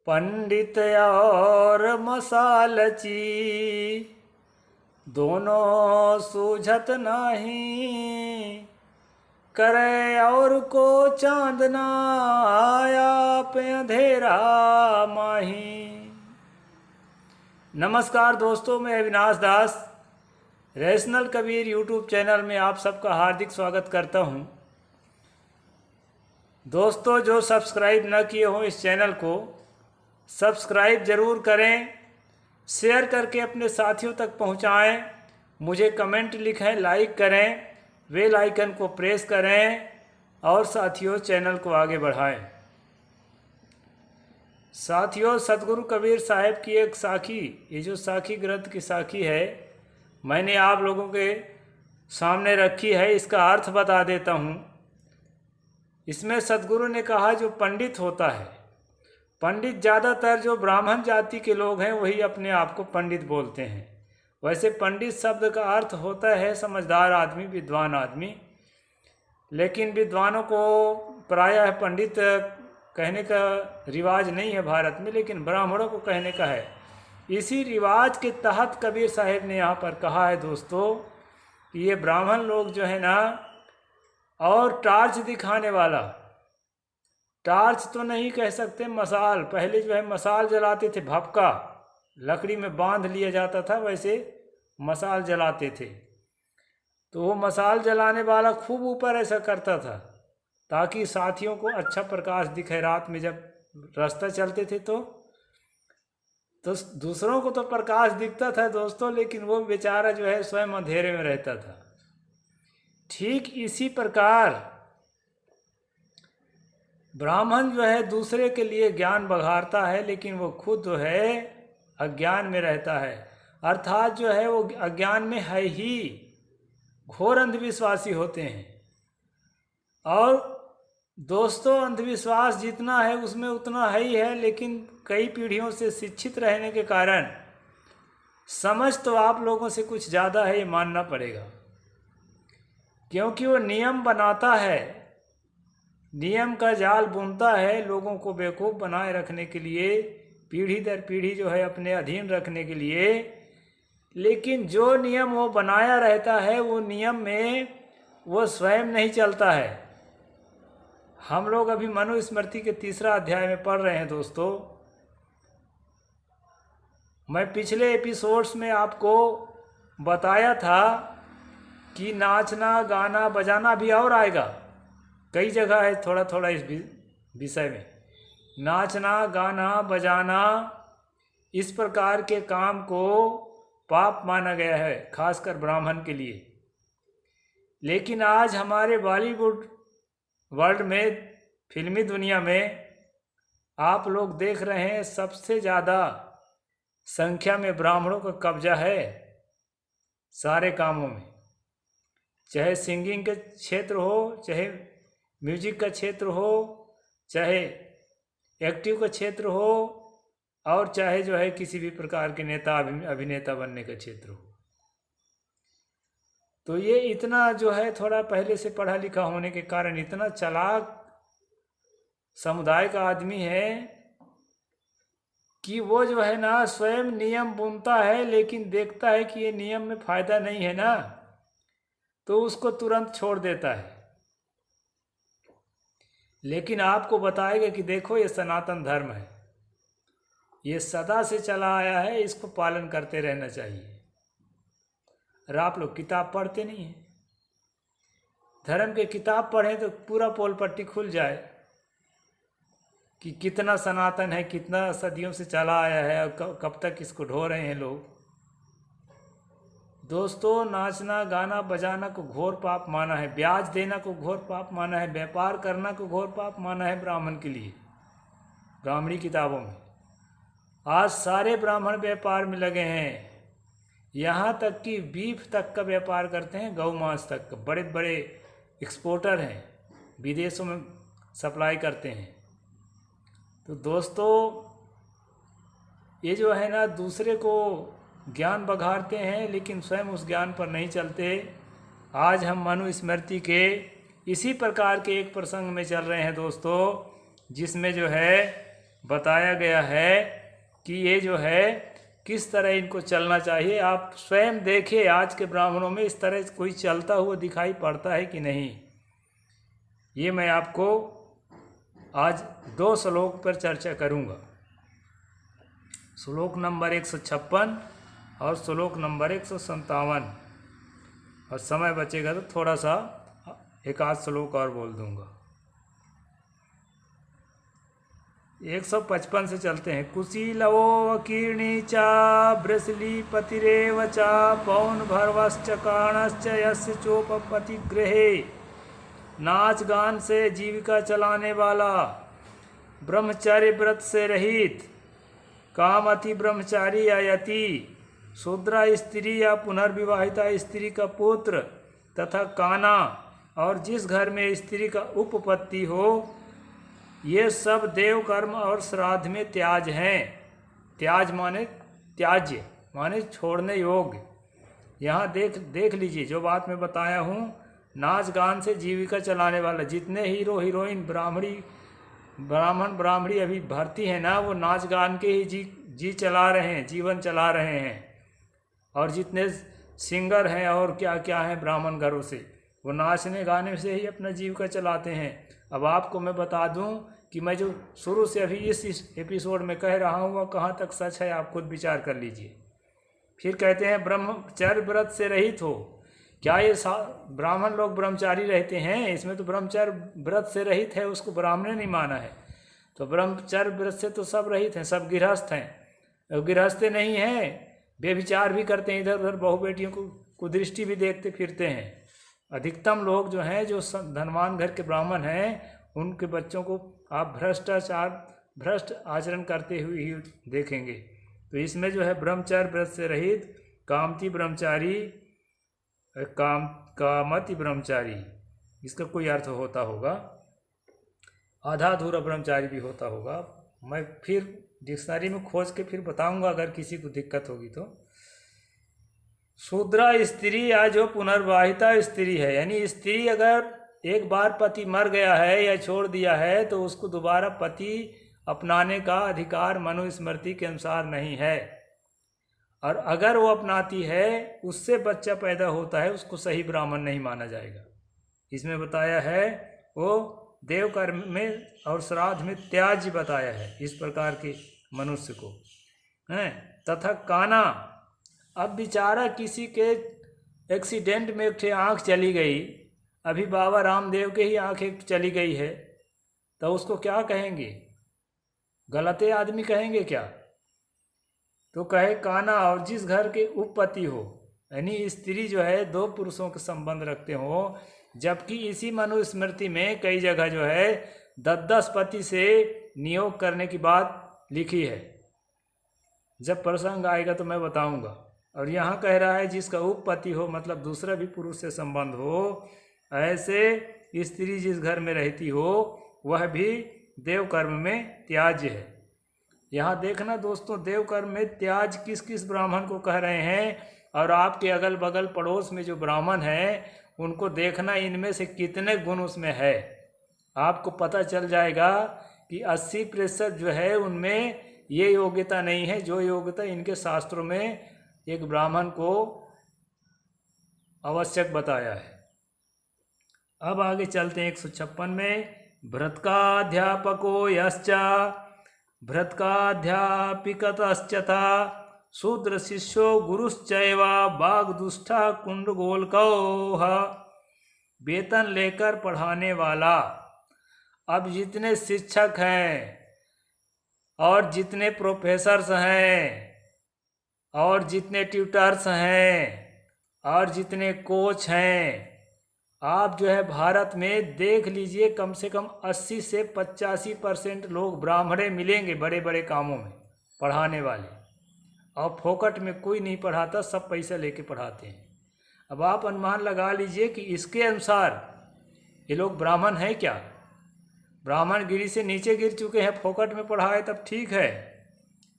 पंडित और मसालची दोनों सूझत नाही, करे और को चांदना आया पे अंधेरा माही। नमस्कार दोस्तों, मैं अविनाश दास रैशनल कबीर यूट्यूब चैनल में आप सबका हार्दिक स्वागत करता हूं। दोस्तों, जो सब्सक्राइब न किए हों इस चैनल को सब्सक्राइब ज़रूर करें, शेयर करके अपने साथियों तक पहुंचाएं, मुझे कमेंट लिखें, लाइक करें, बेल आइकन को प्रेस करें और साथियों चैनल को आगे बढ़ाएं। साथियों, सतगुरु कबीर साहब की एक साखी, ये जो साखी ग्रंथ की साखी है, मैंने आप लोगों के सामने रखी है। इसका अर्थ बता देता हूँ। इसमें सतगुरु ने कहा, जो पंडित होता है, पंडित ज़्यादातर जो ब्राह्मण जाति के लोग हैं वही अपने आप को पंडित बोलते हैं। वैसे पंडित शब्द का अर्थ होता है समझदार आदमी, विद्वान आदमी, लेकिन विद्वानों को प्रायः पंडित कहने का रिवाज नहीं है भारत में, लेकिन ब्राह्मणों को कहने का है। इसी रिवाज के तहत कबीर साहब ने यहाँ पर कहा है दोस्तों कि ये ब्राह्मण लोग जो है ना, और टार्च दिखाने वाला, टार्च तो नहीं कह सकते, मसाल, पहले जो है मसाल जलाते थे, भपका लकड़ी में बांध लिया जाता था, वैसे मसाल जलाते थे। तो वो मसाल जलाने वाला खूब ऊपर ऐसा करता था ताकि साथियों को अच्छा प्रकाश दिखे। रात में जब रास्ता चलते थे तो दूसरों को तो प्रकाश दिखता था दोस्तों, लेकिन वो बेचारा जो है स्वयं अंधेरे में रहता था। ठीक इसी प्रकार ब्राह्मण जो है दूसरे के लिए ज्ञान बघारता है, लेकिन वो खुद जो है अज्ञान में रहता है, अर्थात जो है वो अज्ञान में है ही, घोर अंधविश्वासी होते हैं। और दोस्तों, अंधविश्वास जितना है उसमें उतना है ही है, लेकिन कई पीढ़ियों से शिक्षित रहने के कारण समझ तो आप लोगों से कुछ ज़्यादा है, ये मानना पड़ेगा। क्योंकि वो नियम बनाता है, नियम का जाल बुनता है लोगों को बेवकूफ़ बनाए रखने के लिए, पीढ़ी दर पीढ़ी जो है अपने अधीन रखने के लिए। लेकिन जो नियम वो बनाया रहता है, वो नियम में वो स्वयं नहीं चलता है। हम लोग अभी मनुस्मृति के 3रा अध्याय में पढ़ रहे हैं दोस्तों। मैं पिछले एपिसोड्स में आपको बताया था कि नाचना गाना बजाना भी और आएगा, कई जगह है थोड़ा थोड़ा इस विषय में। नाचना गाना बजाना इस प्रकार के काम को पाप माना गया है, खासकर ब्राह्मण के लिए। लेकिन आज हमारे बॉलीवुड वर्ल्ड में, फिल्मी दुनिया में आप लोग देख रहे हैं सबसे ज़्यादा संख्या में ब्राह्मणों का कब्जा है सारे कामों में, चाहे सिंगिंग के क्षेत्र हो, चाहे म्यूजिक का क्षेत्र हो, चाहे एक्टिव का क्षेत्र हो, और चाहे जो है किसी भी प्रकार के नेता अभिनेता बनने का क्षेत्र हो। तो ये इतना जो है थोड़ा पहले से पढ़ा लिखा होने के कारण इतना चालाक समुदाय का आदमी है कि वो जो है ना स्वयं नियम बुनता है, लेकिन देखता है कि ये नियम में फ़ायदा नहीं है ना, तो उसको तुरंत छोड़ देता है। लेकिन आपको बताएगा कि देखो ये सनातन धर्म है, ये सदा से चला आया है, इसको पालन करते रहना चाहिए। और आप लोग किताब पढ़ते नहीं हैं। धर्म के किताब पढ़ें तो पूरा पोल पट्टी खुल जाए कि कितना सनातन है, कितना सदियों से चला आया है, और कब तक इसको ढो रहे हैं लोग। दोस्तों, नाचना गाना बजाना को घोर पाप माना है, ब्याज देना को घोर पाप माना है, व्यापार करना को घोर पाप माना है ब्राह्मण के लिए। ब्राह्मणी किताबों में आज सारे ब्राह्मण व्यापार में लगे हैं, यहाँ तक कि बीफ तक का व्यापार करते हैं, गौ मांस तक का। बड़े बड़े एक्सपोर्टर हैं, विदेशों में सप्लाई करते हैं। तो दोस्तों, ये जो है ना दूसरे को ज्ञान बघारते हैं, लेकिन स्वयं उस ज्ञान पर नहीं चलते। आज हम मनुस्मृति के इसी प्रकार के एक प्रसंग में चल रहे हैं दोस्तों, जिसमें जो है बताया गया है कि ये जो है किस तरह इनको चलना चाहिए। आप स्वयं देखिए आज के ब्राह्मणों में इस तरह कोई चलता हुआ दिखाई पड़ता है कि नहीं। ये मैं आपको आज 2 श्लोक पर चर्चा करूँगा, श्लोक नंबर 156 और श्लोक नंबर 157। और समय बचेगा तो थोड़ा सा एक आध श्लोक और बोल दूंगा। 155 से चलते हैं। कुशीलवो वकीर्णी चा ब्रसलीपतिरेव चा पौन भर्वश्च काणश्च यस्य चोपपति गृहे। नाच गान से जीविका चलाने वाला, ब्रह्मचर्य व्रत से रहित, कामति ब्रह्मचारी या यति, शूद्रा स्त्री या पुनर्विवाहिता स्त्री का पुत्र तथा काना, और जिस घर में स्त्री का उपपत्ति हो, ये सब देव कर्म और श्राद्ध में त्याज हैं। त्याज माने त्याज्य माने छोड़ने योग्य। यहाँ देख लीजिए जो बात मैं बताया हूँ। नाच गान से जीविका चलाने वाला, जितने हीरो हीरोइन ब्राह्मण ब्राह्मणी अभी भर्ती है ना, वो नाच गान के ही जी चला रहे हैं, जीवन चला रहे हैं। और जितने सिंगर हैं और क्या क्या हैं ब्राह्मण घरों से, वो नाचने गाने से ही अपना जीविका चलाते हैं। अब आपको मैं बता दूं कि मैं जो शुरू से अभी इस एपिसोड में कह रहा हूँ वह कहाँ तक सच है, आप खुद विचार कर लीजिए। फिर कहते हैं ब्रह्मचर्य व्रत से रहित हो। क्या ये ब्राह्मण लोग ब्रह्मचारी रहते हैं? इसमें तो ब्रह्मचर्य व्रत से रहित है, उसको ब्राह्मण ने नहीं माना है। तो ब्रह्मचर्य व्रत से तो सब रहित हैं, सब गृहस्थ हैं। गृहस्थ नहीं हैं, बेविचार भी करते हैं, इधर उधर बहू बेटियों को कुदृष्टि भी देखते फिरते हैं। अधिकतम लोग जो हैं, जो धनवान घर के ब्राह्मण हैं, उनके बच्चों को आप भ्रष्ट आचरण करते हुए ही देखेंगे। तो इसमें जो है ब्रह्मचर्य व्रत से रहित, कामती ब्रह्मचारी, कामति ब्रह्मचारी, इसका कोई अर्थ होता होगा, आधा अधूरा ब्रह्मचारी भी होता होगा। मैं फिर डिक्शनरी में खोज के फिर बताऊंगा अगर किसी को दिक्कत होगी तो। शूद्रा स्त्री या जो पुनर्विवाहिता स्त्री है, यानी स्त्री अगर एक बार पति मर गया है या छोड़ दिया है तो उसको दोबारा पति अपनाने का अधिकार मनुस्मृति के अनुसार नहीं है। और अगर वो अपनाती है, उससे बच्चा पैदा होता है, उसको सही ब्राह्मण नहीं माना जाएगा। इसमें बताया है वो देव कर्म में और श्राद्ध में त्याज्य बताया है इस प्रकार के मनुष्य को हैं। तथा काना, अब बेचारा किसी के एक्सीडेंट में एक आँख चली गई, अभी बाबा रामदेव के ही आँख एक चली गई है, तो उसको क्या कहेंगे? गलते आदमी कहेंगे क्या? तो कहे काना, और जिस घर के उपपति हो, यानी स्त्री जो है 2 पुरुषों के संबंध रखते हो, जबकि इसी मनुस्मृति में कई जगह जो है 10-10 पति से नियोग करने की बात लिखी है। जब प्रसंग आएगा तो मैं बताऊंगा। और यहाँ कह रहा है जिसका उपपति हो, मतलब दूसरा भी पुरुष से संबंध हो, ऐसे स्त्री जिस घर में रहती हो वह भी देव कर्म में त्याज्य है। यहाँ देखना दोस्तों, देव कर्म में त्याज किस किस ब्राह्मण को कह रहे हैं, और आपके अगल बगल पड़ोस में जो ब्राह्मण हैं उनको देखना इनमें से कितने गुण उसमें है। आपको पता चल जाएगा कि 80% जो है उनमें ये योग्यता नहीं है जो योग्यता इनके शास्त्रों में एक ब्राह्मण को आवश्यक बताया है। अब आगे चलते हैं 156 में। भ्रतकाध्यापको यश्चा भ्रतकाध्यापिकतश्चता शूद्र शिष्यो गुरुश्चैवा बागदुष्टा कुंडगोलकौः। वेतन लेकर पढ़ाने वाला। अब जितने शिक्षक हैं और जितने प्रोफेसर्स हैं और जितने ट्यूटर्स हैं और जितने कोच हैं, आप जो है भारत में देख लीजिए कम से कम 80 से 85% लोग ब्राह्मणे मिलेंगे बड़े बड़े कामों में पढ़ाने वाले। और फोकट में कोई नहीं पढ़ाता, सब पैसा लेके पढ़ाते हैं। अब आप अनुमान लगा लीजिए कि इसके अनुसार ये लोग ब्राह्मण हैं क्या? ब्राह्मण गिरी से नीचे गिर चुके हैं, फोकट में पढ़ाए तब ठीक है।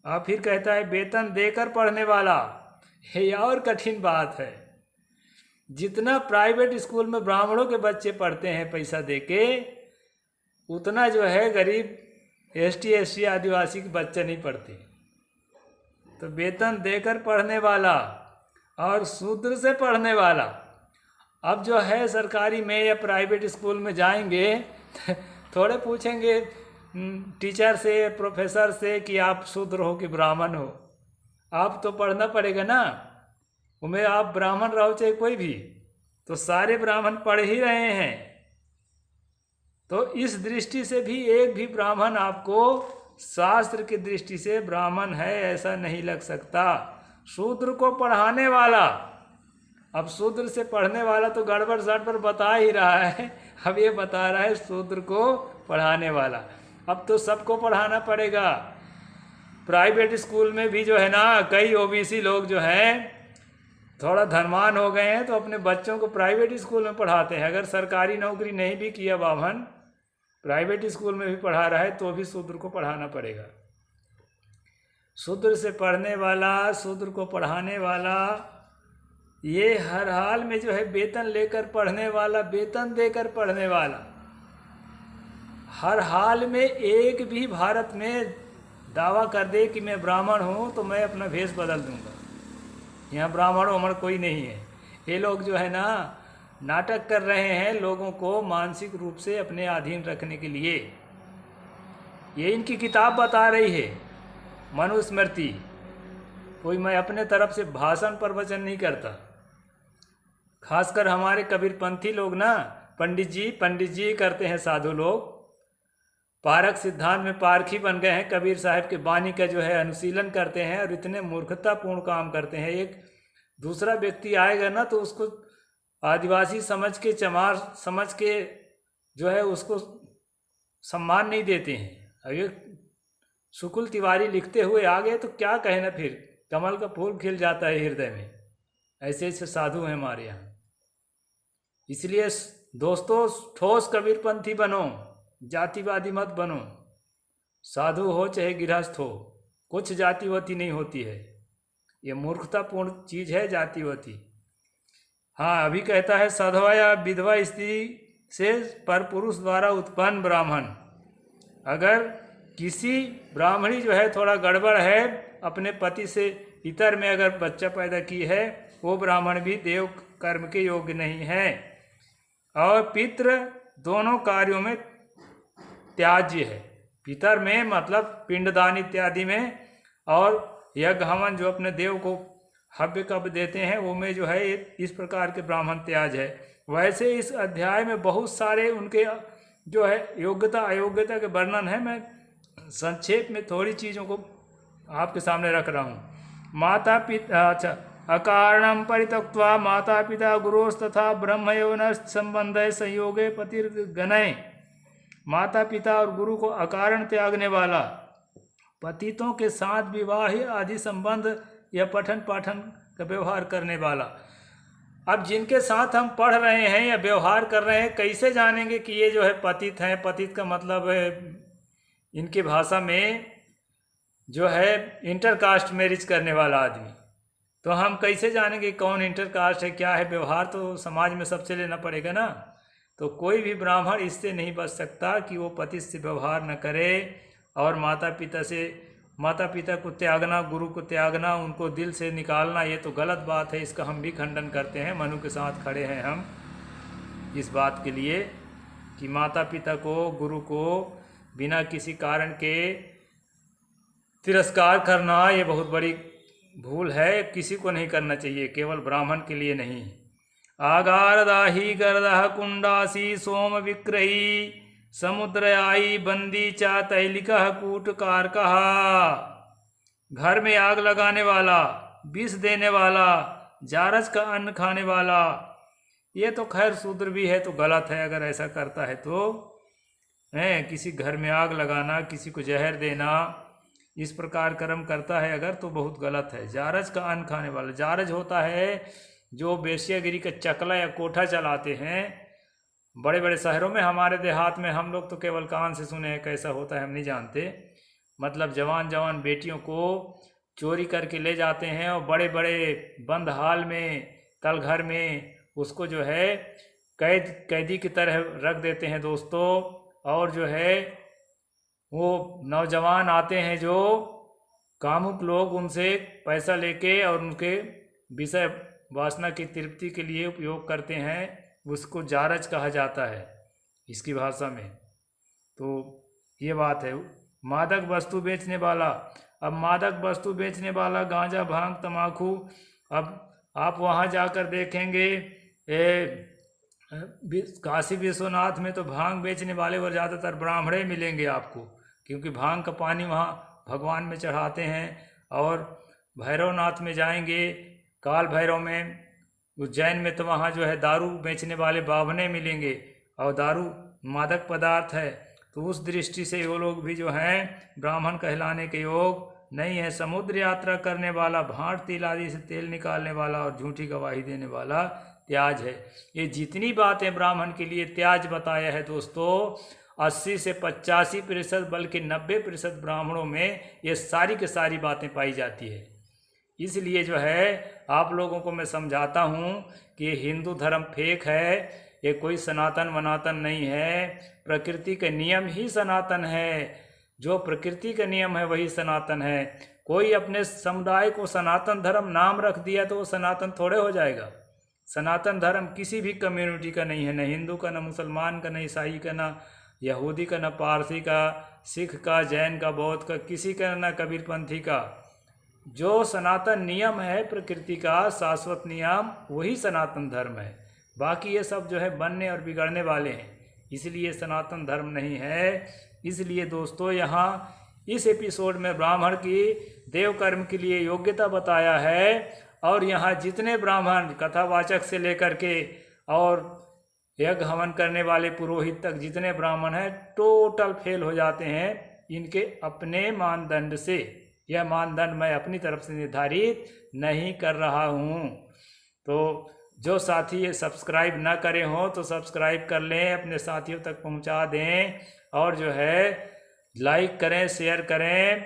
आप फिर कहता है वेतन देकर पढ़ने वाला, ये और कठिन बात है। जितना प्राइवेट स्कूल में ब्राह्मणों के बच्चे पढ़ते हैं पैसा देके, उतना जो है गरीब एसटी एससी आदिवासी के बच्चे नहीं पढ़ते। तो वेतन देकर पढ़ने वाला और शूद्र से पढ़ने वाला, अब जो है सरकारी में या प्राइवेट स्कूल में जाएंगे थोड़े पूछेंगे टीचर से, प्रोफेसर से कि आप शूद्र हो कि ब्राह्मण हो। आप तो पढ़ना पड़ेगा ना, उमें आप ब्राह्मण रहो चाहे कोई भी, तो सारे ब्राह्मण पढ़ ही रहे हैं। तो इस दृष्टि से भी एक भी ब्राह्मण आपको शास्त्र की दृष्टि से ब्राह्मण है ऐसा नहीं लग सकता। शूद्र को पढ़ाने वाला, अब शूद्र से पढ़ने वाला तो गड़बड़ सड़बड़ बता ही रहा है, अब ये बता रहा है शूद्र को पढ़ाने वाला। अब तो सबको पढ़ाना पड़ेगा। प्राइवेट स्कूल में भी जो है ना, कई ओबीसी लोग जो हैं थोड़ा धनवान हो गए हैं तो अपने बच्चों को प्राइवेट स्कूल में पढ़ाते हैं। अगर सरकारी नौकरी नहीं भी किया ब्राह्मण, प्राइवेट स्कूल में भी पढ़ा रहा है तो भी शूद्र को पढ़ाना पड़ेगा। शूद्र से पढ़ने वाला, शूद्र को पढ़ाने वाला, ये हर हाल में जो है वेतन लेकर पढ़ने वाला, वेतन देकर पढ़ने वाला, हर हाल में एक भी भारत में दावा कर दे कि मैं ब्राह्मण हूँ तो मैं अपना भेष बदल दूंगा। यहाँ ब्राह्मण उमड़ कोई नहीं है। ये लोग जो है ना नाटक कर रहे हैं लोगों को मानसिक रूप से अपने अधीन रखने के लिए। ये इनकी किताब बता रही है मनुस्मृति। कोई मैं अपने तरफ से भाषण प्रवचन नहीं करता। खासकर हमारे कबीरपंथी लोग ना पंडित जी करते हैं। साधु लोग पारक सिद्धांत में पारखी बन गए हैं। कबीर साहब के वाणी का जो है अनुशीलन करते हैं और इतने मूर्खतापूर्ण काम करते हैं। एक दूसरा व्यक्ति आएगा ना तो उसको आदिवासी समझ के, चमार समझ के जो है उसको सम्मान नहीं देते हैं। अब ये शुकुल तिवारी लिखते हुए आ गए तो क्या कहे ना, फिर कमल का फूल खिल जाता है हृदय में। ऐसे ऐसे साधु हैं हमारे यहाँ। इसलिए दोस्तों ठोस कबीरपंथी बनो, जातिवादी मत बनो। साधु हो चाहे गृहस्थ हो, कुछ जातिवती नहीं होती है। ये मूर्खतापूर्ण चीज है जातिवती। हाँ, अभी कहता है साधवा या विधवा स्त्री से पर पुरुष द्वारा उत्पन्न ब्राह्मण। अगर किसी ब्राह्मणी जो है थोड़ा गड़बड़ है, अपने पति से इतर में अगर बच्चा पैदा की है, वो ब्राह्मण भी देव कर्म के योग्य नहीं है और पितृ दोनों कार्यों में त्याज्य है। पितर में मतलब पिंडदान इत्यादि में, और यज्ञ हवन जो अपने देव को हव्य कब देते हैं वो में जो है इस प्रकार के ब्राह्मण त्याज है। वैसे इस अध्याय में बहुत सारे उनके जो है योग्यता अयोग्यता के वर्णन है। मैं संक्षेप में थोड़ी चीज़ों को आपके सामने रख रहा हूँ। माता पिता, अच्छा, अकारणम परित्यक्त्वा माता पिता गुरोस्तथा ब्रह्मयोन संबंध संयोगे पतिर्गणय। माता पिता और गुरु को अकारण त्यागने वाला, पतितों के साथ विवाह आदि संबंध या पठन पाठन का व्यवहार करने वाला। अब जिनके साथ हम पढ़ रहे हैं या व्यवहार कर रहे हैं, कैसे जानेंगे कि ये जो है पतित हैं? पतित का मतलब है इनकी भाषा में जो है इंटरकास्ट मैरिज करने वाला आदमी। तो हम कैसे जानेंगे कौन इंटरकास्ट है, क्या है? व्यवहार तो समाज में सबसे लेना पड़ेगा ना। तो कोई भी ब्राह्मण इससे नहीं बच सकता कि वो पति से व्यवहार न करे और माता पिता को त्यागना, गुरु को त्यागना, उनको दिल से निकालना, ये तो गलत बात है। इसका हम भी खंडन करते हैं। मनु के साथ खड़े हैं हम इस बात के लिए कि माता पिता को, गुरु को बिना किसी कारण के तिरस्कार करना ये बहुत बड़ी भूल है। किसी को नहीं करना चाहिए, केवल ब्राह्मण के लिए नहीं। आगारदाही गर्दह कुंडासी सोम विक्रही समुद्रयाई बंदी चा तैलिका कूटकार कहा। घर में आग लगाने वाला, विष देने वाला, जारज का अन्न खाने वाला, ये तो खैर शूद्र भी है तो गलत है अगर ऐसा करता है तो। है किसी घर में आग लगाना, किसी को जहर देना, इस प्रकार कर्म करता है अगर तो बहुत गलत है। जारज का अन्न खाने वाला, जारज होता है जो बेश्यागिरी का चकला या कोठा चलाते हैं बड़े बड़े शहरों में। हमारे देहात में हम लोग तो केवल कान से सुने हैं, कैसा होता है हम नहीं जानते। मतलब जवान जवान बेटियों को चोरी करके ले जाते हैं और बड़े बड़े बंद हाल में, तलघर में उसको जो है कैदी की तरह रख देते हैं दोस्तों। और जो है वो नौजवान आते हैं जो कामुक लोग, उनसे पैसा लेके और उनके विषय वासना की तृप्ति के लिए उपयोग करते हैं, उसको जारज कहा जाता है इसकी भाषा में। तो ये बात है। मादक वस्तु बेचने वाला, अब मादक वस्तु बेचने वाला गांजा, भांग, तम्बाकू, अब आप वहाँ जाकर देखेंगे काशी विश्वनाथ में तो भांग बेचने वाले और ज़्यादातर ब्राह्मणे मिलेंगे आपको, क्योंकि भांग का पानी वहाँ भगवान में चढ़ाते हैं। और भैरवनाथ में जाएंगे, काल भैरव में, उज्जैन में तो वहाँ जो है दारू बेचने वाले बावने मिलेंगे, और दारू मादक पदार्थ है। तो उस दृष्टि से वो लोग भी जो हैं ब्राह्मण कहलाने के योग नहीं है। समुद्र यात्रा करने वाला, भांट तिल आदि से तेल निकालने वाला और झूठी गवाही देने वाला त्याज है। ये जितनी बातें ब्राह्मण के लिए त्याज बताया है दोस्तों, 80 से 85% बल्कि 90% ब्राह्मणों में ये सारी की सारी बातें पाई जाती है। इसलिए जो है आप लोगों को मैं समझाता हूँ कि ये हिंदू धर्म फेक है, ये कोई सनातन वनातन नहीं है। प्रकृति के नियम ही सनातन है, जो प्रकृति का नियम है वही सनातन है। कोई अपने समुदाय को सनातन धर्म नाम रख दिया तो वो सनातन थोड़े हो जाएगा। सनातन धर्म किसी भी कम्युनिटी का नहीं है, न हिंदू का, न मुसलमान का, न ईसाई का, न यहूदी का, न पारसी का, सिख का, जैन का, बौद्ध का, किसी का, न कबीरपंथी का। जो सनातन नियम है प्रकृति का, शाश्वत नियम, वही सनातन धर्म है। बाकी ये सब जो है बनने और बिगड़ने वाले हैं, इसलिए सनातन धर्म नहीं है। इसलिए दोस्तों यहाँ इस एपिसोड में ब्राह्मण की देव कर्म के लिए योग्यता बताया है, और यहाँ जितने ब्राह्मण कथावाचक से लेकर के और यज्ञ हवन करने वाले पुरोहित तक जितने ब्राह्मण हैं टोटल फेल हो जाते हैं इनके अपने मानदंड से। यह मानदंड मैं अपनी तरफ से निर्धारित नहीं कर रहा हूँ। तो जो साथी ये सब्सक्राइब ना करे हों तो सब्सक्राइब कर लें, अपने साथियों तक पहुँचा दें, और जो है लाइक करें, शेयर करें,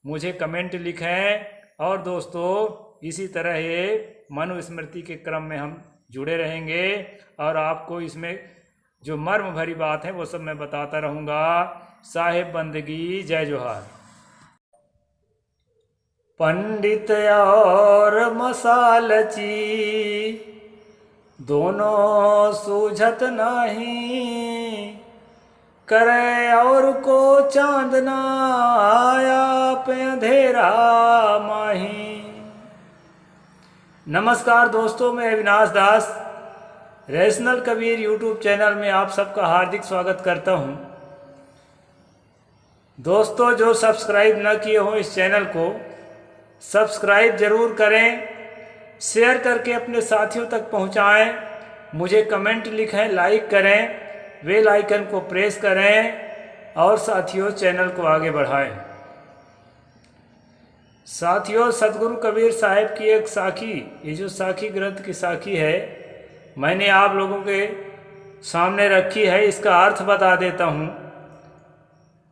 मुझे कमेंट लिखें। और दोस्तों इसी तरह ये मनुस्मृति के क्रम में हम जुड़े रहेंगे, और आपको इसमें जो मर्म भरी बात है वो सब मैं बताता रहूँगा। साहिब बंदगी, जय जोहार। पंडित और मसालची दोनों सूझत नहीं, करे और को चांदना आया पे अंधेरा माही। नमस्कार दोस्तों, मैं अविनाश दास रैशनल कबीर यूट्यूब चैनल में आप सबका हार्दिक स्वागत करता हूं। दोस्तों जो सब्सक्राइब न किए हो इस चैनल को सब्सक्राइब जरूर करें, शेयर करके अपने साथियों तक पहुंचाएं, मुझे कमेंट लिखें, लाइक करें, बेल आइकन को प्रेस करें, और साथियों चैनल को आगे बढ़ाएं। साथियों सतगुरु कबीर साहिब की एक साखी, ये जो साखी ग्रंथ की साखी है मैंने आप लोगों के सामने रखी है, इसका अर्थ बता देता हूँ।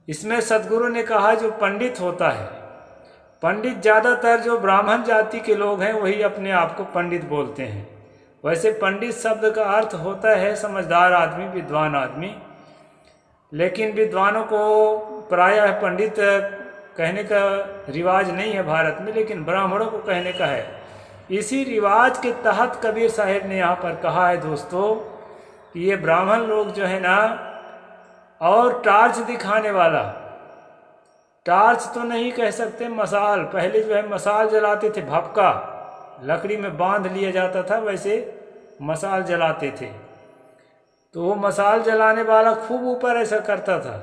इसमें सतगुरु ने कहा जो पंडित होता है, पंडित ज़्यादातर जो ब्राह्मण जाति के लोग हैं वही अपने आप को पंडित बोलते हैं। वैसे पंडित शब्द का अर्थ होता है समझदार आदमी, विद्वान आदमी, लेकिन विद्वानों को प्रायः पंडित कहने का रिवाज नहीं है भारत में, लेकिन ब्राह्मणों को कहने का है। इसी रिवाज के तहत कबीर साहिब ने यहाँ पर कहा है दोस्तों कि ये ब्राह्मण लोग जो है ना, और टार्च दिखाने वाला, टार्च तो नहीं कह सकते, मसाल, पहले जो है मसाल जलाते थे, भपका लकड़ी में बांध लिया जाता था, वैसे मसाल जलाते थे। तो वो मसाल जलाने वाला खूब ऊपर ऐसा करता था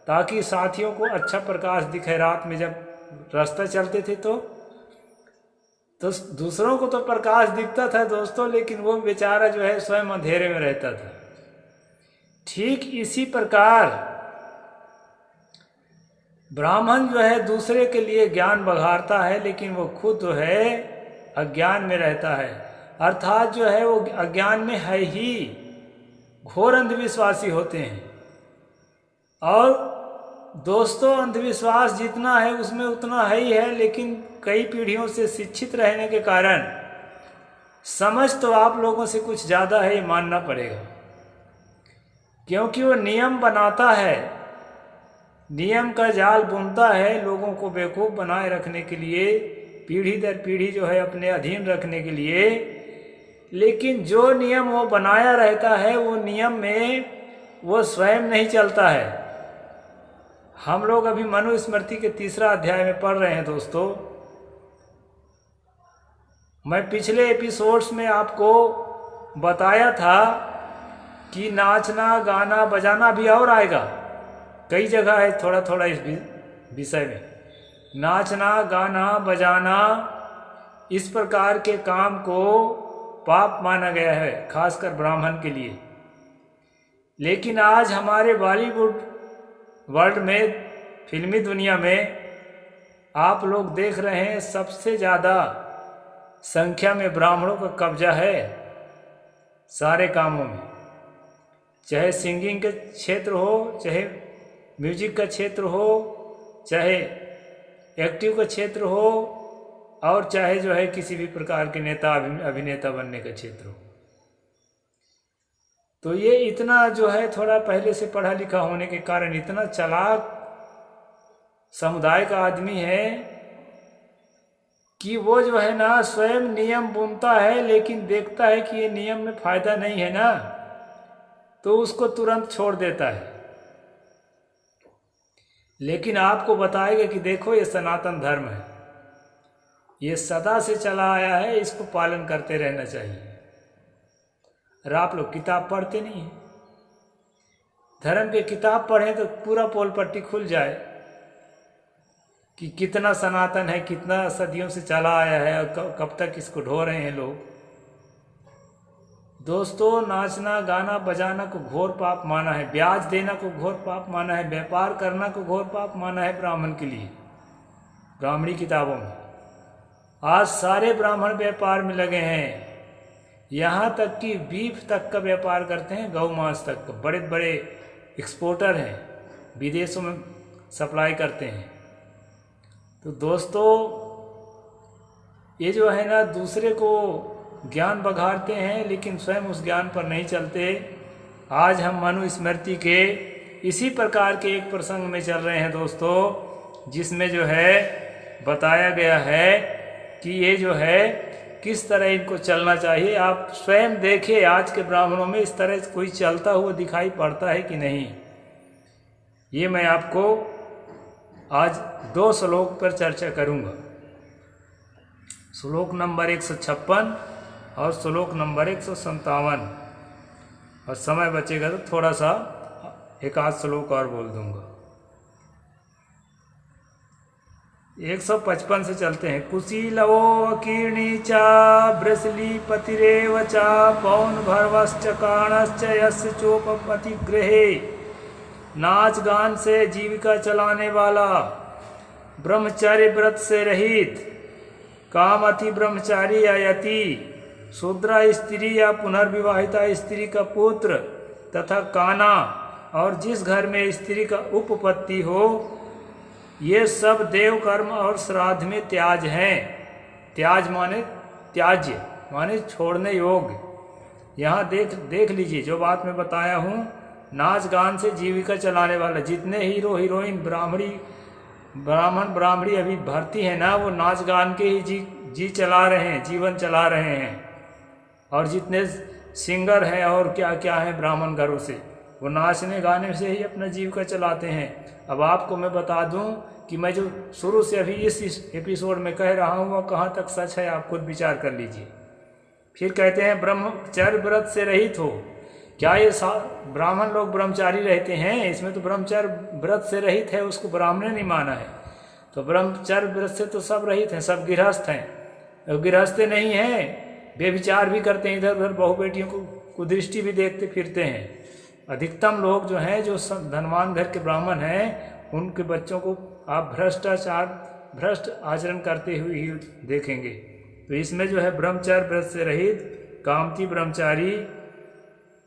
ताकि साथियों को अच्छा प्रकाश दिखे। रात में जब रास्ता चलते थे तो दूसरों को तो प्रकाश दिखता था दोस्तों, लेकिन वो बेचारा जो है स्वयं अंधेरे में रहता था। ठीक इसी प्रकार ब्राह्मण जो है दूसरे के लिए ज्ञान बघारता है, लेकिन वो खुद जो है अज्ञान में रहता है, अर्थात जो है वो अज्ञान में है ही, घोर अंधविश्वासी होते हैं। और दोस्तों अंधविश्वास जितना है उसमें उतना है ही है, लेकिन कई पीढ़ियों से शिक्षित रहने के कारण समझ तो आप लोगों से कुछ ज़्यादा है, ये मानना पड़ेगा, क्योंकि वो नियम बनाता है नियम का जाल बुनता है लोगों को बेवकूफ़ बनाए रखने के लिए, पीढ़ी दर पीढ़ी जो है अपने अधीन रखने के लिए। लेकिन जो नियम वो बनाया रहता है वो नियम में वो स्वयं नहीं चलता है। हम लोग अभी मनुस्मृति के 3रा अध्याय में पढ़ रहे हैं दोस्तों। मैं पिछले एपिसोड्स में आपको बताया था कि नाचना गाना बजाना भी और आएगा, कई जगह है थोड़ा थोड़ा इस विषय में। नाचना गाना बजाना इस प्रकार के काम को पाप माना गया है, खासकर ब्राह्मण के लिए। लेकिन आज हमारे बॉलीवुड वर्ल्ड में, फिल्मी दुनिया में आप लोग देख रहे हैं सबसे ज़्यादा संख्या में ब्राह्मणों का कब्जा है सारे कामों में, चाहे सिंगिंग के क्षेत्र हो, चाहे म्यूजिक का क्षेत्र हो, चाहे एक्टिव का क्षेत्र हो, और चाहे जो है किसी भी प्रकार के नेता अभिनेता बनने का क्षेत्र हो। तो ये इतना जो है थोड़ा पहले से पढ़ा लिखा होने के कारण इतना चालाक समुदाय का आदमी है कि वो जो है ना स्वयं नियम बुनता है, लेकिन देखता है कि ये नियम में फायदा नहीं है ना, तो उसको तुरंत छोड़ देता है। लेकिन आपको बताएगा कि देखो ये सनातन धर्म है, ये सदा से चला आया है, इसको पालन करते रहना चाहिए। और आप लोग किताब पढ़ते नहीं हैं। धर्म की किताब पढ़ें तो पूरा पोल पट्टी खुल जाए कि कितना सनातन है, कितना सदियों से चला आया है और कब तक इसको ढो रहे हैं लोग। दोस्तों, नाचना गाना बजाना को घोर पाप माना है, ब्याज देना को घोर पाप माना है, व्यापार करना को घोर पाप माना है ब्राह्मण के लिए, ब्राह्मणी किताबों में। आज सारे ब्राह्मण व्यापार में लगे हैं, यहाँ तक कि बीफ तक का व्यापार करते हैं, गौ मांस तक का। बड़े बड़े एक्सपोर्टर हैं, विदेशों में सप्लाई करते हैं। तो दोस्तों, ये जो है ना दूसरे को ज्ञान बघाड़ते हैं, लेकिन स्वयं उस ज्ञान पर नहीं चलते। आज हम मनुस्मृति के इसी प्रकार के एक प्रसंग में चल रहे हैं दोस्तों, जिसमें जो है बताया गया है कि ये जो है किस तरह इनको चलना चाहिए। आप स्वयं देखिए आज के ब्राह्मणों में इस तरह कोई चलता हुआ दिखाई पड़ता है कि नहीं। ये मैं आपको आज 2 श्लोक पर चर्चा करूंगा, श्लोक नंबर 156 और श्लोक नंबर 157। और समय बचेगा तो थोड़ा सा एक आध श्लोक और बोल दूंगा। 155 से चलते हैं। कुशीलवो अकीर्णी चा ब्रसली पतिरेव चा पौन भर्वश्च काणश्च यस्य चोपपति गृहे। नाच गान से जीविका चलाने वाला, ब्रह्मचर्य व्रत से रहित, काम अति ब्रह्मचारी या यति, शूद्रा स्त्री या पुनर्विवाहिता स्त्री का पुत्र तथा काना, और जिस घर में स्त्री का उपपत्ति हो, ये सब देव कर्म और श्राद्ध में त्याज हैं। त्याज माने त्याज्य माने छोड़ने योग्य। यहाँ देख लीजिए जो बात मैं बताया हूँ। नाच गान से जीविका चलाने वाला, जितने हीरो हीरोइन ब्राह्मण ब्राह्मणी अभी भर्ती है ना, वो नाच गान के ही जी चला रहे हैं, जीवन चला रहे हैं। और जितने सिंगर हैं और क्या क्या हैं ब्राह्मण घरों से, वो नाचने गाने से ही अपना जीविका चलाते हैं। अब आपको मैं बता दूं कि मैं जो शुरू से अभी इस एपिसोड में कह रहा हूँ वह कहाँ तक सच है, आप खुद विचार कर लीजिए। फिर कहते हैं ब्रह्मचर्य व्रत से रहित हो। क्या ये ब्राह्मण लोग ब्रह्मचारी रहते हैं? इसमें तो ब्रह्मचर्य व्रत से रहित है, उसको ब्राह्मण नहीं माना है। तो ब्रह्मचर्य व्रत से तो सब रहित हैं, सब गृहस्थ हैं। गृहस्थ नहीं हैं, बेविचार भी करते हैं, इधर उधर बहू बेटियों को कुदृष्टि भी देखते फिरते हैं। अधिकतम लोग जो हैं, जो धनवान घर के ब्राह्मण हैं, उनके बच्चों को आप भ्रष्ट आचरण करते हुए ही देखेंगे। तो इसमें जो है ब्रह्मचर्य व्रत से रहित, कामती ब्रह्मचारी,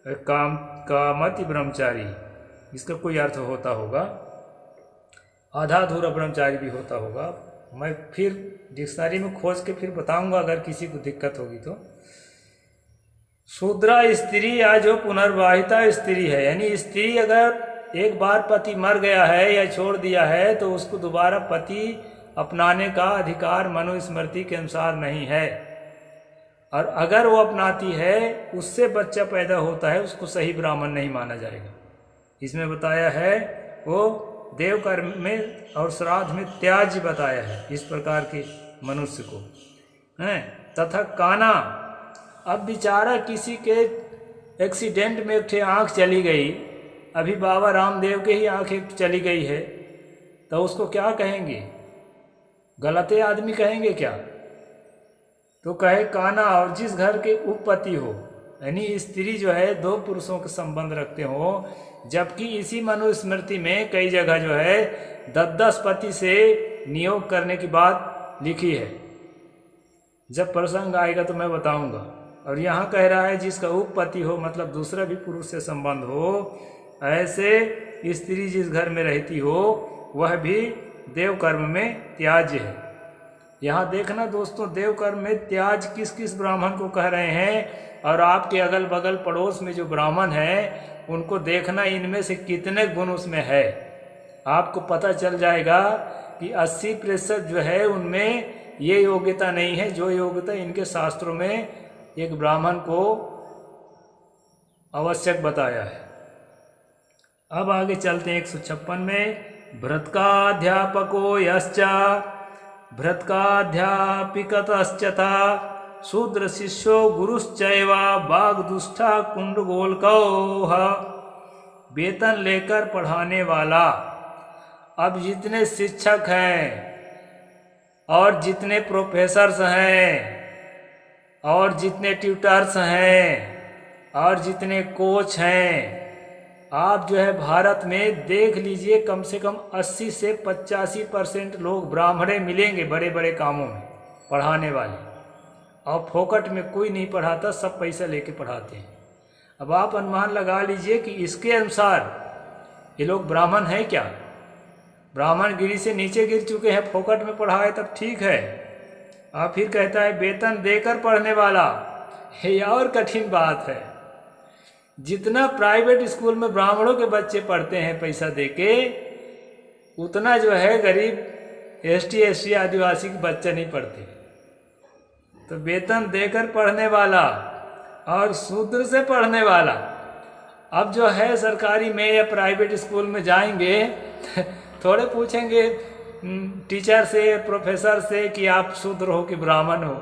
कामति ब्रह्मचारी, इसका कोई अर्थ होता होगा, आधा अधूरा ब्रह्मचारी भी होता होगा। मैं फिर डिक्शनरी में खोज के फिर बताऊंगा अगर किसी को दिक्कत होगी तो। शूद्रा स्त्री या जो पुनर्विवाहिता स्त्री है, यानी स्त्री अगर एक बार पति मर गया है या छोड़ दिया है तो उसको दोबारा पति अपनाने का अधिकार मनुस्मृति के अनुसार नहीं है। और अगर वो अपनाती है, उससे बच्चा पैदा होता है, उसको सही ब्राह्मण नहीं माना जाएगा। इसमें बताया है वो देव कर्म में और श्राद्ध में त्याज्य बताया है इस प्रकार के मनुष्य को हैं। तथा काना, अब बेचारा किसी के एक्सीडेंट में एक ठे आँख चली गई, अभी बाबा रामदेव के ही आँख एक चली गई है, तो उसको क्या कहेंगे? गलते आदमी कहेंगे क्या? तो कहे काना। और जिस घर के उपपति हो, यानी स्त्री जो है दो पुरुषों के संबंध रखते हो, जबकि इसी मनुस्मृति में कई जगह जो है 10-10 पति से नियोग करने की बात लिखी है। जब प्रसंग आएगा तो मैं बताऊंगा। और यहाँ कह रहा है जिसका उपपति हो, मतलब दूसरा भी पुरुष से संबंध हो, ऐसे स्त्री जिस घर में रहती हो वह भी देव कर्म में त्याज्य है। यहाँ देखना दोस्तों, देव कर्म में त्याज किस किस ब्राह्मण को कह रहे हैं, और आपके अगल बगल पड़ोस में जो ब्राह्मण हैं उनको देखना इनमें से कितने गुण उसमें है। आपको पता चल जाएगा कि 80% जो है उनमें ये योग्यता नहीं है जो योग्यता इनके शास्त्रों में एक ब्राह्मण को आवश्यक बताया है। अब आगे चलते हैं 156 में। भृत्काध्यापको यश्च भृत्काध्यापिकतश्चता शूद्र शिष्यो गुरुश्चैव बागदुष्टा कुंडगोलकौ। वेतन लेकर पढ़ाने वाला। अब जितने शिक्षक हैं और जितने प्रोफेसर्स हैं और जितने ट्यूटर्स हैं और जितने कोच हैं, आप जो है भारत में देख लीजिए कम से कम 80 से 85% लोग ब्राह्मणे मिलेंगे बड़े बड़े कामों में पढ़ाने वाले। और फोकट में कोई नहीं पढ़ाता, सब पैसा लेके पढ़ाते हैं। अब आप अनुमान लगा लीजिए कि इसके अनुसार ये लोग ब्राह्मण हैं क्या? ब्राह्मण गिरी से नीचे गिर चुके हैं, फोकट में पढ़ाए तब ठीक है। और फिर कहता है वेतन देकर पढ़ने वाला। ये और कठिन बात है। जितना प्राइवेट स्कूल में ब्राह्मणों के बच्चे पढ़ते हैं पैसा देके, उतना जो है गरीब ST SC आदिवासी के बच्चे नहीं पढ़ते। तो वेतन देकर पढ़ने वाला और शूद्र से पढ़ने वाला। अब जो है सरकारी में या प्राइवेट स्कूल में जाएंगे थोड़े पूछेंगे टीचर से, प्रोफेसर से कि आप शूद्र हो कि ब्राह्मण हो।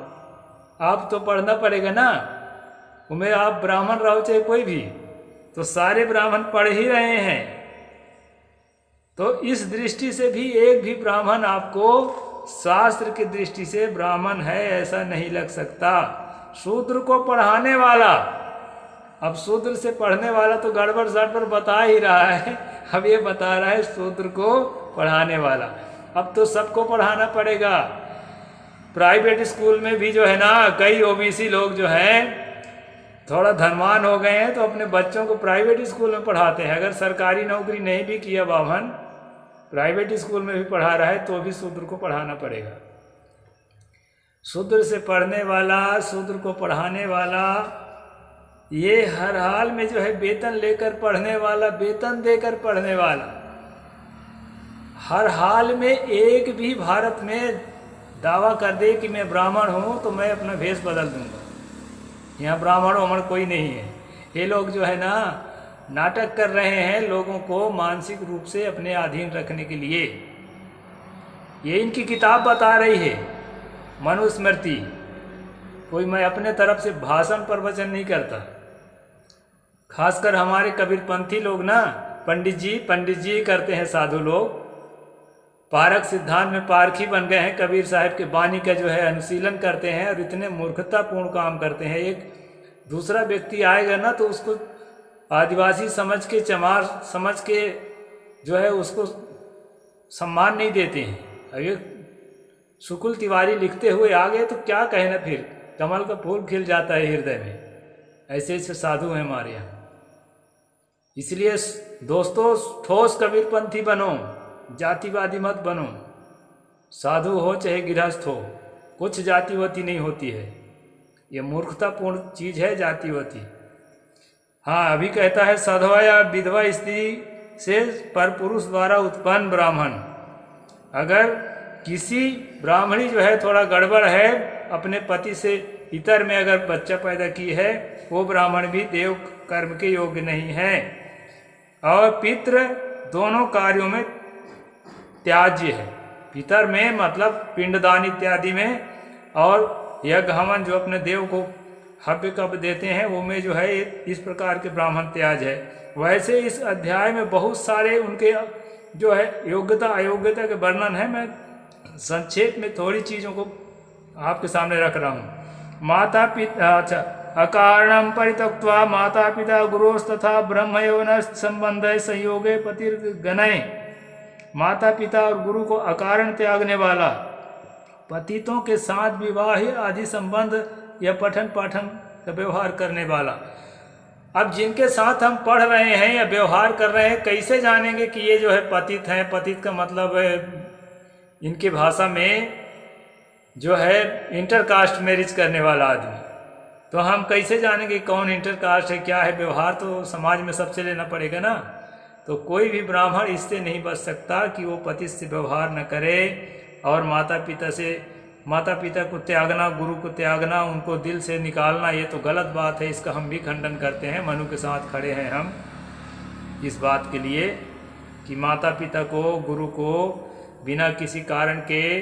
आप तो पढ़ना पड़ेगा ना, उमें आप ब्राह्मण रहो चाहे कोई भी, तो सारे ब्राह्मण पढ़ ही रहे हैं। तो इस दृष्टि से भी एक भी ब्राह्मण आपको शास्त्र की दृष्टि से ब्राह्मण है ऐसा नहीं लग सकता। शूद्र को पढ़ाने वाला। अब शूद्र से पढ़ने वाला तो गड़बड़ सड़बड़ बता ही रहा है, अब ये बता रहा है शूद्र को पढ़ाने वाला। अब तो सबको पढ़ाना पड़ेगा। प्राइवेट स्कूल में भी जो है ना, कई OBC लोग जो हैं थोड़ा धनवान हो गए हैं तो अपने बच्चों को प्राइवेट स्कूल में पढ़ाते हैं। अगर सरकारी नौकरी नहीं भी किया बाभन, प्राइवेट स्कूल में भी पढ़ा रहा है तो भी शूद्र को पढ़ाना पड़ेगा। शूद्र से पढ़ने वाला, शूद्र को पढ़ाने वाला, ये हर हाल में जो है वेतन लेकर पढ़ने वाला, वेतन देकर पढ़ने वाला। हर हाल में एक भी भारत में दावा कर दे कि मैं ब्राह्मण हूँ तो मैं अपना भेष बदल दूंगा। यहाँ ब्राह्मण वामण कोई नहीं है। ये लोग जो है ना नाटक कर रहे हैं लोगों को मानसिक रूप से अपने अधीन रखने के लिए। ये इनकी किताब बता रही है मनुस्मृति। कोई मैं अपने तरफ से भाषण प्रवचन नहीं करता। खासकर हमारे कबीरपंथी लोग ना पंडित जी करते हैं। साधु लोग पारक सिद्धांत में पारखी बन गए हैं। कबीर साहब के वाणी का जो है अनुशीलन करते हैं और इतने मूर्खतापूर्ण काम करते हैं। एक दूसरा व्यक्ति आएगा ना तो उसको आदिवासी समझ के, चमार समझ के जो है उसको सम्मान नहीं देते हैं। अगर शुक्ल तिवारी लिखते हुए आ गए तो क्या कहना, फिर कमल का फूल खिल जाता है हृदय में। ऐसे ऐसे साधु हैं हमारे यहाँ। इसलिए दोस्तों ठोस कबीरपंथी बनो, जातिवादी मत बनो। साधु हो चाहे गृहस्थ हो, कुछ जातिवती नहीं होती है। ये मूर्खतापूर्ण चीज है जातिवती। हाँ, अभी कहता है साधवा या विधवा स्त्री से परपुरुष द्वारा उत्पन्न ब्राह्मण, अगर किसी ब्राह्मणी जो है थोड़ा गड़बड़ है, अपने पति से इतर में अगर बच्चा पैदा की है, वो ब्राह्मण भी देव कर्म के योग्य नहीं है। और पितृ दोनों कार्यों में त्याज्य है। पितर में मतलब पिंडदान इत्यादि में, और यज्ञ हवन जो अपने देव को हव्य कब देते हैं वो में जो है इस प्रकार के ब्राह्मण त्याज है। वैसे इस अध्याय में बहुत सारे उनके जो है योग्यता अयोग्यता के वर्णन है। मैं संक्षेप में थोड़ी चीज़ों को आपके सामने रख रहा हूँ। माता पिता, अच्छा, अकारणम परित्यक्त्वा माता पिता गुरोस्तथा ब्रह्म यौन संबंध संयोगे पतिर्गणय। माता पिता और गुरु को अकारण त्यागने वाला, पतितों के साथ विवाह आदि संबंध या पठन पाठन का व्यवहार करने वाला। अब जिनके साथ हम पढ़ रहे हैं या व्यवहार कर रहे हैं, कैसे जानेंगे कि ये जो है पतित हैं? पतित का मतलब है इनकी भाषा में जो है इंटरकास्ट मैरिज करने वाला आदमी। तो हम कैसे जानेंगे कौन इंटरकास्ट है, क्या है? व्यवहार तो समाज में सबसे लेना पड़ेगा ना। तो कोई भी ब्राह्मण इससे नहीं बच सकता कि वो पति से व्यवहार न करे, और माता पिता को त्यागना, गुरु को त्यागना, उनको दिल से निकालना, ये तो गलत बात है। इसका हम भी खंडन करते हैं। मनु के साथ खड़े हैं हम इस बात के लिए कि माता पिता को, गुरु को बिना किसी कारण के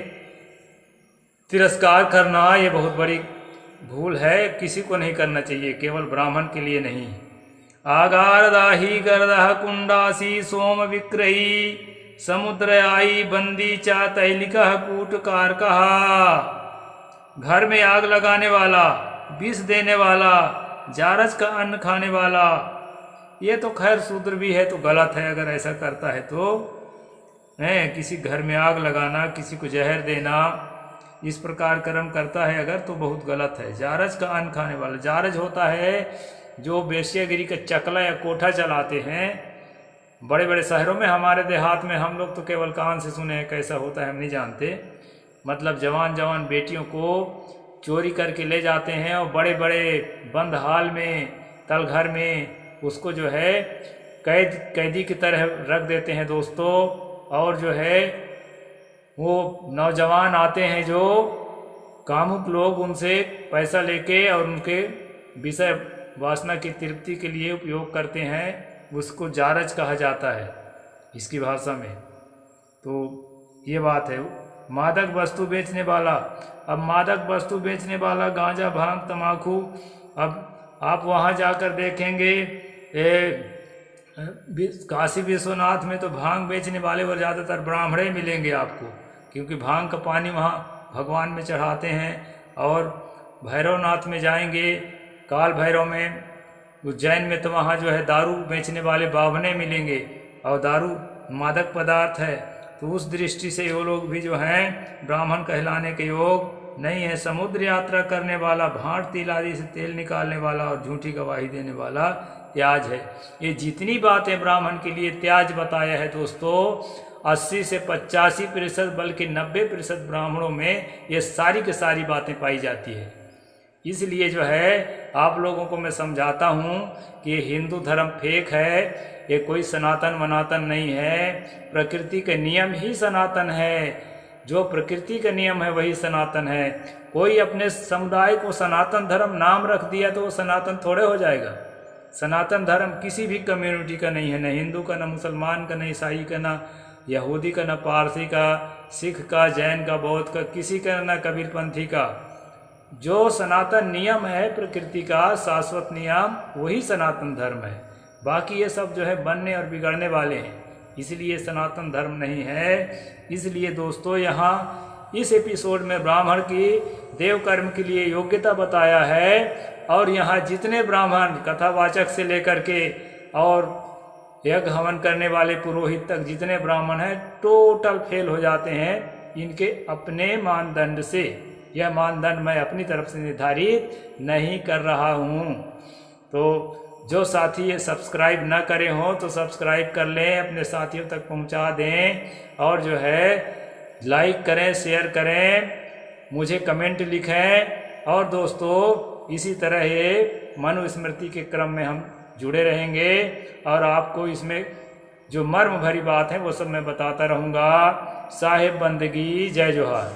तिरस्कार करना ये बहुत बड़ी भूल है। किसी को नहीं करना चाहिए, केवल ब्राह्मण के लिए नहीं। आगारदाही गर्दह कुंडासी सोम विक्रही समुद्रयाई बंदी चा तैलिका कूटकारकः। घर में आग लगाने वाला, विष देने वाला, जारज का अन्न खाने वाला, ये तो खैर शूद्र भी है तो गलत है अगर ऐसा करता है तो। किसी घर में आग लगाना, किसी को जहर देना, इस प्रकार कर्म करता है अगर तो बहुत गलत है। जारज का अन्न खाने वाला, जारज होता है जो वेश्यागिरी का चकला या कोठा चलाते हैं बड़े बड़े शहरों में। हमारे देहात में हम लोग तो केवल कान से सुने हैं, कैसा होता है हम नहीं जानते। मतलब जवान जवान बेटियों को चोरी करके ले जाते हैं और बड़े बड़े बंद हाल में, तलघर में उसको जो है कैदी की तरह रख देते हैं दोस्तों। और जो है वो नौजवान आते हैं जो कामुक लोग, उनसे पैसा लेके और उनके विषय वासना की तृप्ति के लिए उपयोग करते हैं, उसको जारज कहा जाता है इसकी भाषा में। तो ये बात है। मादक वस्तु बेचने वाला, अब मादक वस्तु बेचने वाला गांजा, भांग, तमाकू, अब आप वहाँ जाकर देखेंगे काशी विश्वनाथ में तो भांग बेचने वाले और ज़्यादातर ब्राह्मण ही मिलेंगे आपको, क्योंकि भांग का पानी वहाँ भगवान में चढ़ाते हैं। और भैरवनाथ में जाएंगे, काल भैरव में, उज्जैन में तो वहाँ जो है दारू बेचने वाले बावने मिलेंगे, और दारू मादक पदार्थ है। तो उस दृष्टि से वो लोग भी जो हैं ब्राह्मण कहलाने के योग नहीं है। समुद्र यात्रा करने वाला, भांट तिल आदि से तेल निकालने वाला और झूठी गवाही देने वाला त्याज है। ये जितनी बातें ब्राह्मण के लिए त्याज बताया है दोस्तों, 80 से 85% बल्कि 90% ब्राह्मणों में ये सारी की सारी बातें पाई जाती है। इसलिए जो है आप लोगों को मैं समझाता हूँ कि हिंदू धर्म फेक है, ये कोई सनातन वनातन नहीं है। प्रकृति के नियम ही सनातन है, जो प्रकृति का नियम है वही सनातन है। कोई अपने समुदाय को सनातन धर्म नाम रख दिया तो वो सनातन थोड़े हो जाएगा। सनातन धर्म किसी भी कम्युनिटी का नहीं है, न हिंदू का, न मुसलमान का, न ईसाई का, न यहूदी का, न पारसी का, सिख का, जैन का, बौद्ध का, किसी का, न कबीरपंथी का। जो सनातन नियम है प्रकृति का, शाश्वत नियम, वही सनातन धर्म है। बाकी ये सब जो है बनने और बिगड़ने वाले हैं, इसलिए सनातन धर्म नहीं है। इसलिए दोस्तों यहाँ इस एपिसोड में ब्राह्मण की देव कर्म के लिए योग्यता बताया है, और यहाँ जितने ब्राह्मण कथावाचक से लेकर के और यज्ञ हवन करने वाले पुरोहित तक जितने ब्राह्मण हैं टोटल फेल हो जाते हैं इनके अपने मानदंड से। यह मानदंड मैं अपनी तरफ से निर्धारित नहीं कर रहा हूँ। तो जो साथी ये सब्सक्राइब ना करे हों तो सब्सक्राइब कर लें, अपने साथियों तक पहुँचा दें, और जो है लाइक करें, शेयर करें, मुझे कमेंट लिखें। और दोस्तों इसी तरह ये मनुस्मृति के क्रम में हम जुड़े रहेंगे और आपको इसमें जो मर्म भरी बात है वो सब मैं बताता रहूँगा। साहिब बंदगी, जय जोहार।